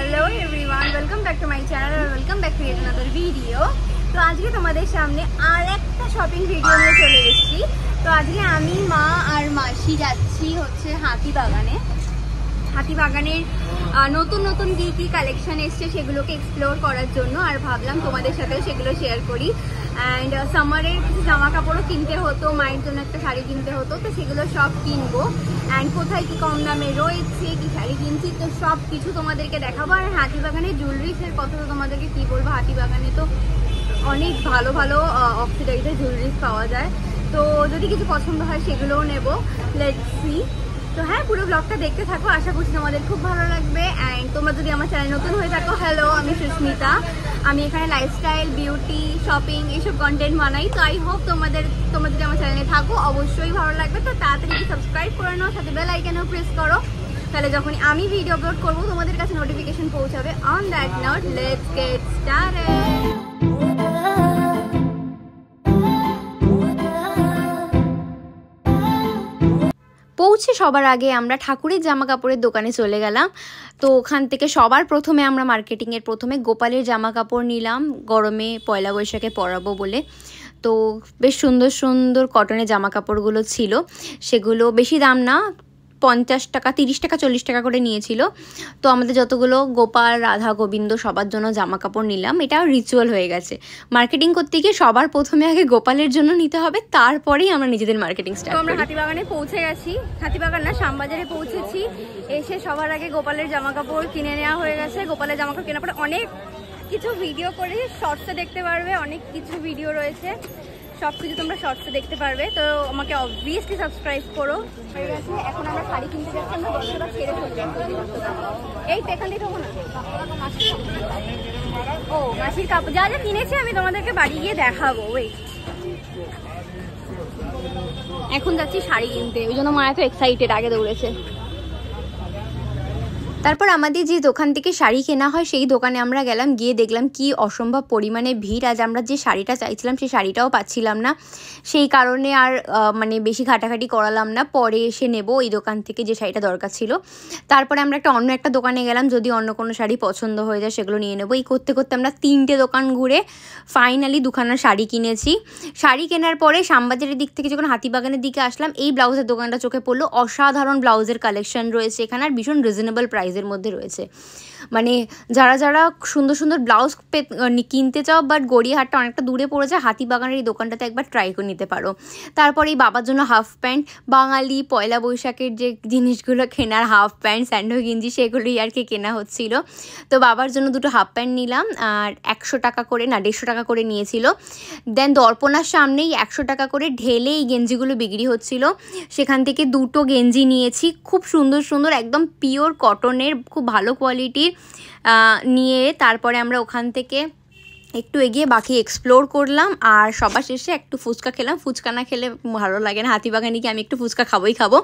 Hello everyone, welcome back to my channel और welcome back to another video. तो आज के तुम्हारे सामने আর একটা শপিং ভিডিও নিয়ে চলে এসেছি। তো আজকে আমি মা আর মাসি যাচ্ছি হচ্ছে হাতিবাগানের নতুন নতুন কি কি কালেকশন এসছে সেগুলোকে এক্সপ্লোর করার জন্য, আর ভাবলাম তোমাদের সাথেও সেগুলো শেয়ার করি। অ্যান্ড সামারের কিছু জামা কাপড়ও কিনতে হতো, মায়ের জন্য একটা শাড়ি কিনতে হতো, তো সেগুলো সব কিনবো। অ্যান্ড কোথায় কি কম দামে রয়েছে, কি শাড়ি কিনছি, তো সব কিছু তোমাদেরকে দেখাবো। আর হাতিবাগানের জুয়েলারিসের কথা তো তোমাদেরকে কি বলবো, হাতিবাগানে তো অনেক ভালো ভালো অক্সিডাইজের জুয়েলারিস পাওয়া যায়। তো যদি কিছু পছন্দ হয় সেগুলোও নেবো, লেটস সি। তো হ্যাঁ, পুরো ব্লগটা দেখতে থাকো, আশা করছি তোমাদের খুব ভালো লাগবে। অ্যান্ড তোমরা যদি আমার চ্যানেল নতুন হয়ে থাকো, হ্যালো, আমি সুস্মিতা। আমি এখানে লাইফস্টাইল, বিউটি, শপিং এইসব কন্টেন্ট বানাই। তো আই হোপ তোমরা যদি আমার চ্যানেলে থাকো অবশ্যই ভালো লাগবে। তো তাড়াতাড়ি সাবস্ক্রাইব করে নাও, সাথে বেল আইকনও প্রেস করো, তাহলে যখন আমি ভিডিও আপলোড করবো তোমাদের কাছে নোটিফিকেশন পৌঁছাবে। On that note, let's get started. পৌঁছে সবার আগে আমরা ঠাকুরের জামা কাপড়ের দোকানে চলে গেলাম। তো ওখান থেকে সবার প্রথমে আমরা মার্কেটিংয়ের প্রথমে গোপালের জামা কাপড় নিলাম, গরমে পয়লা বৈশাখে পরাবো বলে। তো বেশ সুন্দর সুন্দর কটনের জামা কাপড়গুলো ছিল, সেগুলো বেশি দাম না, 50 টাকা, 30 টাকা, 40 টাকা করে নিয়েছিল। তো আমাদের যতগুলো গোপাল, রাধা, গোবিন্দ সবার জন্য জামা কাপড় নিলাম। এটা রিচুয়াল হয়ে গেছে, মার্কেটিং করতে গিয়ে সবার প্রথমে আগে গোপালের জন্য নিতে হবে, তারপরেই আমরা নিজেদের মার্কেটিং স্টার্ট করি। আমরা হাতিবাগানে পৌঁছে গেছি, হাতিবাগান না, শ্যামবাজারে পৌঁছেছি। এসে সবার আগে গোপালের জামা কাপড় কিনে নেওয়া হয়ে গেছে। গোপালের জামা কাপড় কেনার পরে অনেক কিছু ভিডিও করে শর্টসে দেখতে পারবে, অনেক কিছু ভিডিও রয়েছে, সব কিছু তোমরা শর্টসে দেখতে পারবে। তো আমাকে অবভিয়াসলি সাবস্ক্রাইব করো। হয়ে গেছে, এখন আমরা শাড়ি কিনতে যাচ্ছি। আমরা দশটা ছেড়ে চলছি, এই তো এখান থেকে না। ও মাসির কাপড় যা যা কিনেছি আমি তোমাদেরকে বাড়ি গিয়ে দেখাবো। ওয়েট, এখন যাচ্ছি শাড়ি কিনতে, ওই জন্য মা এত এক্সাইটেড, আগে দৌড়েছে। তারপর আমাদের যে দোকান থেকে শাড়ি কেনা হয় সেই দোকানে আমরা গেলাম, গিয়ে দেখলাম কি অসম্ভব পরিমাণে ভিড়। আজ আমরা যে শাড়িটা চাইছিলাম সেই শাড়িটাও পাচ্ছিলাম না, সেই কারণে আর মানে বেশি ঘাটাঘাটি করালাম না, পরে এসে নেব এই দোকান থেকে যে শাড়িটা দরকার ছিল। তারপরে আমরা অন্য একটা দোকানে গেলাম, যদি অন্য কোনো শাড়ি পছন্দ হয়ে যায় সেগুলো নিয়ে নেবো। এই করতে করতে আমরা 3টে দোকান ঘুরে ফাইনালি দুখানা শাড়ি কিনেছি। শাড়ি কেনার পরে শ্যামবাজারের দিক থেকে যখন হাতিবাগানের দিকে আসলাম, এই ব্লাউজের দোকানটা চোখে পড়লো। অসাধারণ ব্লাউজের কালেকশন রয়েছে এখানে, আর ভীষণ রিজনেবল প্রাইস এর মধ্যে রয়েছে। মানে যারা যারা সুন্দর সুন্দর ব্লাউজ কিনতে চাও, বাট গড়িয়াহাটটা অনেকটা দূরে পড়ে যায়, হাতিবাগানের এই দোকানটাতে একবার ট্রাই করে নিতে পারো। তারপরে এই বাবার জন্য হাফ প্যান্ট, বাঙালি পয়লা বৈশাখের যে জিনিসগুলো কেনার, হাফ প্যান্ট, স্যান্ডো গেঞ্জি, সেগুলোই আর কি কেনা হচ্ছিল। তো বাবার জন্য 2টো হাফ প্যান্ট নিলাম, আর 100 টাকা করে না 150 টাকা করে নিয়েছিল। দেন দর্পণার সামনেই 100 টাকা করে ঢেলে এই গেঞ্জিগুলো বিক্রি হচ্ছিল, সেখান থেকে 2টো গেঞ্জি নিয়েছি, খুব সুন্দর সুন্দর, একদম পিওর কটনের, খুব ভালো কোয়ালিটির নিয়ে তারপরে আমরা ওখান থেকে একটু এগিয়ে বাকি এক্সপ্লোর করলাম। আর সবার শেষে একটু ফুচকা খেলাম, ফুচকা না খেলে ভালো লাগে না, হাতিবাগানে গিয়ে আমি একটু ফুচকা খাবো,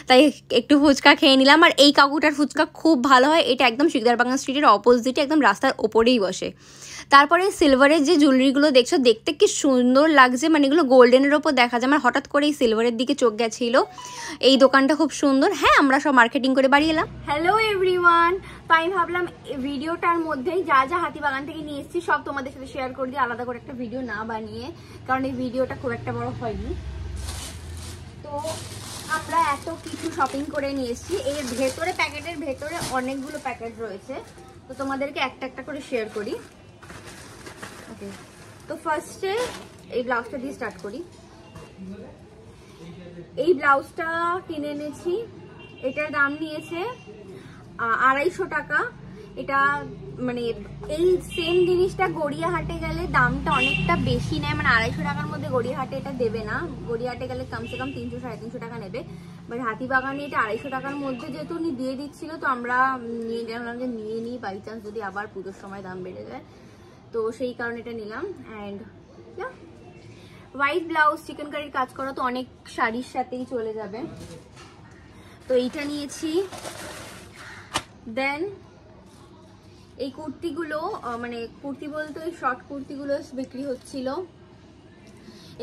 তাই একটু ফুচকা খেয়ে নিলাম। আর এই কাকুটার ফুচকা খুব ভালো হয়, এটা একদম শিকদারবাগান স্ট্রিটের অপোজিটে, একদম রাস্তার ওপরেই বসে। তারপরে সিলভারের যে জুয়েলারিগুলো দেখছো, দেখতে কি সুন্দর লাগছে, মানে এগুলো গোল্ডেনের ওপর দেখা যায়। আমার হঠাৎ করে এই সিলভারের দিকে চোখ গেছিলো, এই দোকানটা খুব সুন্দর। হ্যাঁ, আমরা সব মার্কেটিং করে বাড়ি এলাম। হ্যালো এভরিওয়ান, তো আমি ভাবলাম ভিডিওটার মধ্যেই যা যা হাতিবাগান থেকে নিয়ে এসেছি সব তোমাদের সাথে শেয়ার করে দিই, আলাদা করে একটা ভিডিও না বানিয়ে, কারণ এই ভিডিওটা খুব একটা বড় হয়নি। তো আমরা এত কিছু শপিং করে নিয়ে এসেছি, এর ভেতরে প্যাকেটের ভেতরে অনেকগুলো প্যাকেট রয়েছে, তো তোমাদেরকে একটা একটা করে শেয়ার করি। ওকে, তো ফার্স্টে এই ব্লাউজটা দিয়ে স্টার্ট করি। এই ব্লাউজটা কিনে এনেছি, এটার দাম নিয়েছে 250 টাকা। এটা মানে এই সেম জিনিসটা গড়িয়াহাটে গেলে দামটা অনেকটা বেশি নেয়, মানে 250 টাকার মধ্যে গড়িয়াহাটে এটা দেবে না, গড়িয়াহাটে গেলে কমসে কম 300 সাড়ে 300 টাকা নেবে। বাট হাতিবাগানে এটা 250 টাকার মধ্যে যেহেতু উনি দিয়ে দিচ্ছিল, তো আমরা নিয়ে নিলাম যে নিয়ে নিই, বাই চান্স যদি আবার পুজোর সময় দাম বেড়ে যায়, তো সেই কারণে এটা নিলাম। অ্যান্ড হোয়াইট ব্লাউজ, চিকেন কারির কাজ করা, তো অনেক শাড়ির সাথেই চলে যাবে, তো এইটা নিয়েছি। দেন এই কুর্তিগুলো, মানে কুর্তি বলতে ওই শর্ট কুর্তিগুলো বিক্রি হচ্ছিল,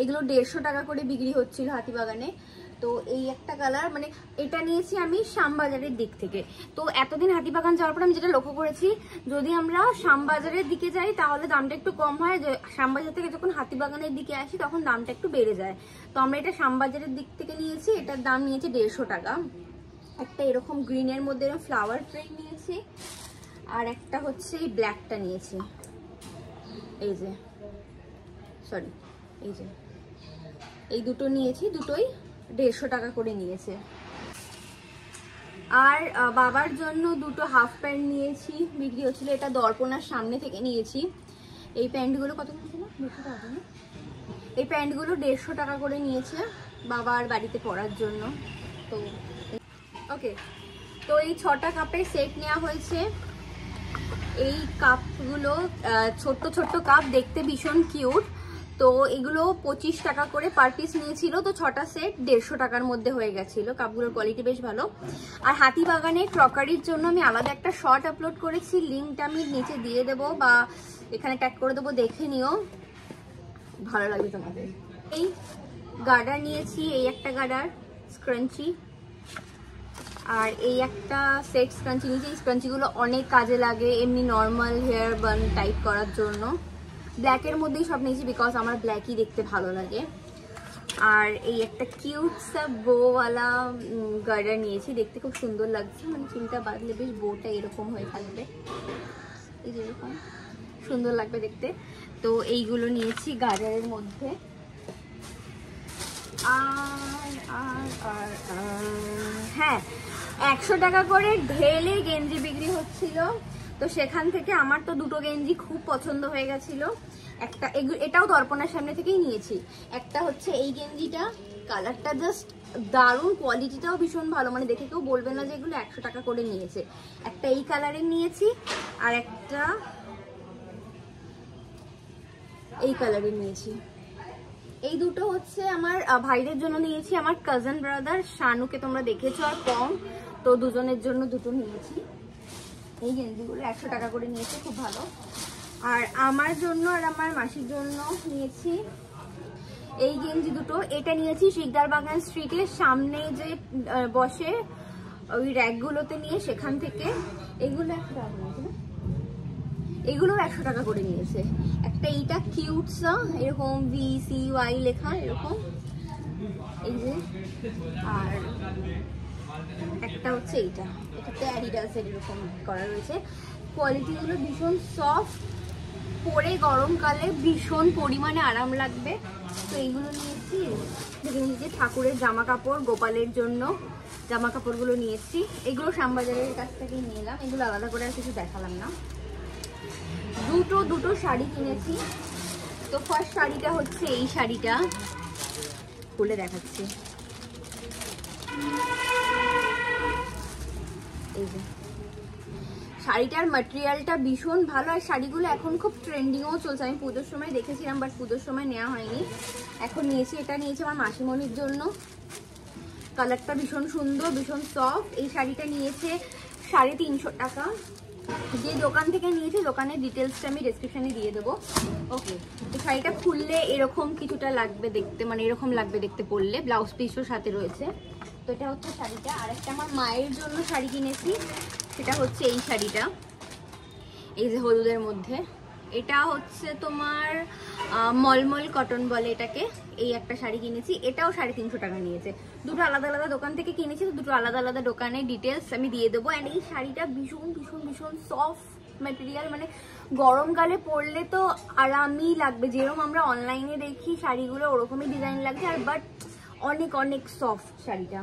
এগুলো 150 টাকা করে বিক্রি হচ্ছিল হাতিবাগানে। তো এই একটা কালার, মানে এটা নিয়েছি আমি শ্যামবাজারের দিক থেকে। তো এতদিন হাতিবাগান যাওয়ার পর আমি যেটা লক্ষ্য করেছি, যদি আমরা শ্যামবাজারের দিকে যাই তাহলে দামটা একটু কম হয়, যে শ্যামবাজার থেকে যখন হাতিবাগানের দিকে আসি তখন দামটা একটু বেড়ে যায়। তো আমরা এটা শ্যামবাজারের দিক থেকে নিয়েছি, এটার দাম নিয়েছে 150 টাকা। একটা এরকম গ্রিনের মধ্যে এরকম ফ্লাওয়ার প্রিন্ট নিয়েছি, আর একটা হচ্ছে এই ব্ল্যাকটা নিয়েছি, এই যে সরি এই যে এই দুটো নিয়েছি, দুটোই 150 টাকা করে নিয়েছে। আর বাবার জন্য দুটো হাফ প্যান্ট নিয়েছি, বিক্রি হচ্ছিল, এটা দর্পণার সামনে থেকে নিয়েছি। এই প্যান্টগুলো কত নিয়েছিল? 200 টাকা না? এই প্যান্টগুলো 150 টাকা করে নিয়েছে বাবার বাড়িতে পরার জন্য। তো ওকে, তো এই 6টা কাপের সেট নেওয়া হয়েছে। এই কাপগুলো ছোট্ট ছোট্ট কাপ, দেখতে ভীষণ কিউট। তো এগুলো 25 টাকা করে পার পিস নিয়েছিল। তো 6টা সেট 150 টাকার মধ্যে হয়ে গেছিল। কাপগুলোর কোয়ালিটি বেশ ভালো। আর হাতিবাগানের ক্রকারির জন্য আমি আলাদা একটা শর্ট আপলোড করেছি, লিঙ্কটা আমি নিচে দিয়ে দেবো বা এখানে ট্যাগ করে দেবো, দেখে নিও, ভালো লাগবে তোমাদের। এই গার্ডার নিয়েছি, এই একটা গার্ডার স্ক্রাঞ্চি, আর এই একটা সেট স্ক্রাঞ্চি নিয়েছি। এই স্ক্রাঞ্চিগুলো অনেক কাজে লাগে এমনি নর্মাল হেয়ার বান টাইপ করার জন্য। ব্ল্যাকের মধ্যেই সব নিয়েছি বিকজ আমার ব্ল্যাকই দেখতে ভালো লাগে। আর এই একটা কিউট সা বোওয়ালা গার্ডার নিয়েছি, দেখতে খুব সুন্দর লাগছে, মানে চুলটা বাঁধলে বেশ বোটা এরকম হয়ে থাকবে, এই যে এরকম সুন্দর লাগবে দেখতে। তো এইগুলো নিয়েছি গার্ডারের মধ্যে। আর হ্যাঁ, 100 টাকা করে ঢেলে গেঞ্জি বিক্রি হচ্ছিল। তো সেখান থেকে আমার তো দুটো গেঞ্জি খুব পছন্দ হয়ে গেছিল। একটা এটাও দর্পণার সামনে থেকেই নিয়েছি। একটা হচ্ছে এই গেঞ্জিটা, কালারটা জাস্ট দারুণ, কোয়ালিটিটাও ভীষণ ভালো, মানে দেখে কেউ বলবে না যে এগুলো 100 টাকা করে নিয়েছে। একটা এই কালারের নিয়েছি, আর একটা এই কালারের নিয়েছি। এই দুটো হচ্ছে আমার ভাইদের জন্য নিয়েছি, আমার কাজিন ব্রাদার শানুকে তোমরা দেখেছো আর কম, তো দুজনের জন্য দুটো নিয়েছি। এই গেঞ্জিগুলো 100 টাকা করে নিয়েছে, খুব ভালো। আর আমার জন্য আর আমার মাসির জন্য নিয়েছি এই গেঞ্জি দুটো। এটা নিয়েছি শিকদার বাগান স্ট্রিটের সামনে যে বসে ওই র্যাকগুলোতে নিয়ে, সেখান থেকে। এগুলো 100 টাকা নিয়েছে না, এগুলো 100 টাকা করে নিয়েছে। একটা এইটা কিউটসা, এরকম VCY লেখা এরকম, এই যে। আর একটা হচ্ছে এইটা, এটাতে অ্যাডিডাসের এরকম করা রয়েছে। কোয়ালিটিগুলো ভীষণ সফট, পরে গরমকালে ভীষণ পরিমাণে আরাম লাগবে। তো এইগুলো নিয়েছি। নিয়েছি ঠাকুরের জামা কাপড়, গোপালের জন্য জামা কাপড়গুলো নিয়েছি। এগুলো শ্যামবাজারের কাছ থেকেই নিয়ে এলাম, এগুলো আলাদা করে আর কিছু দেখালাম না। দুটো শাড়ি কিনেছি। তো ফার্স্ট শাড়িটা হচ্ছে এই শাড়িটা, খুলে দেখাচ্ছি। এই যে শাড়িটার ম্যাটেরিয়ালটা ভীষণ ভালো, আর শাড়িগুলো এখন খুব ট্রেন্ডিংও চলছে। আমি পুজোর সময় দেখেছিলাম, বাট পুজোর সময় নেওয়া হয়নি, এখন নিয়েছি। এটা নিয়েছি আমার মাসিমণির জন্য। কালারটা ভীষণ সুন্দর, ভীষণ সফট। এই শাড়িটা নিয়েছে 350 টাকা। যে দোকান থেকে নিয়েছি দোকানের ডিটেলসটা আমি ডেসক্রিপশনে দিয়ে দেবো। ওকে, এই শাড়িটা খুললে এরকম কিছুটা লাগবে দেখতে, মানে এরকম লাগবে দেখতে পরলে, ব্লাউজ পিসও সাথে রয়েছে। তো এটা হচ্ছে শাড়িটা। আর একটা আমার মায়ের জন্য শাড়ি কিনেছি, সেটা হচ্ছে এই শাড়িটা, এই যে হলুদের মধ্যে। এটা হচ্ছে তোমার মলমল কটন বলে এটাকে। এই একটা শাড়ি কিনেছি, এটাও 350 টাকা নিয়েছে। দুটো আলাদা আলাদা দোকান থেকে কিনেছি, তো দুটো আলাদা আলাদা দোকানের ডিটেলস আমি দিয়ে দেবো। অ্যান্ড এই শাড়িটা ভীষণ ভীষণ ভীষণ সফট ম্যাটেরিয়াল, মানে গরমকালে পরলে তো আরামই লাগবে। যেরকম আমরা অনলাইনে দেখি শাড়িগুলো ওরকমই ডিজাইন লাগছে, আর বাট অনেক অনেক সফট শাড়িটা।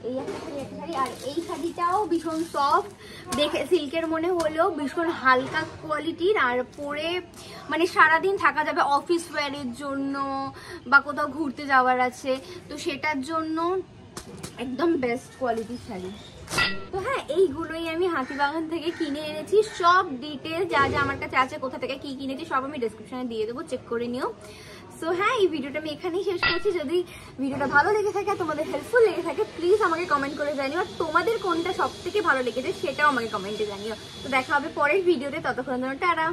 এই একটা শাড়ি, আর এই শাড়িটাও ভীষণ সফট, দেখে সিল্কের মনে হলেও ভীষণ হালকা কোয়ালিটির। আর পরে মানে সারাদিন থাকা যাবে, অফিস ওয়্যারের জন্য বা কোথাও ঘুরতে যাওয়ার আছে, তো সেটার জন্য একদম বেস্ট কোয়ালিটির শাড়ি। তো হ্যাঁ, এইগুলোই আমি হাতিবাগান থেকে কিনে এনেছি। সব ডিটেলস যা যা আমার কাছে আছে, কোথা থেকে কি কিনেছি, সব আমি ডেসক্রিপশনে দিয়ে দেবো, চেক করে নিও। সো হ্যাঁ, এই ভিডিওটা আমি এখানেই শেষ করছি। যদি ভিডিওটা ভালো লেগে থাকে, তোমাদের হেল্পফুল লেগে থাকে, প্লিজ আমাকে কমেন্ট করে জানিও। আর তোমাদের কোনটা সব থেকে ভালো লেগেছে সেটাও আমাকে কমেন্টে জানিও। তো দেখা হবে পরের ভিডিওতে, ততক্ষণ জন্য টাটা।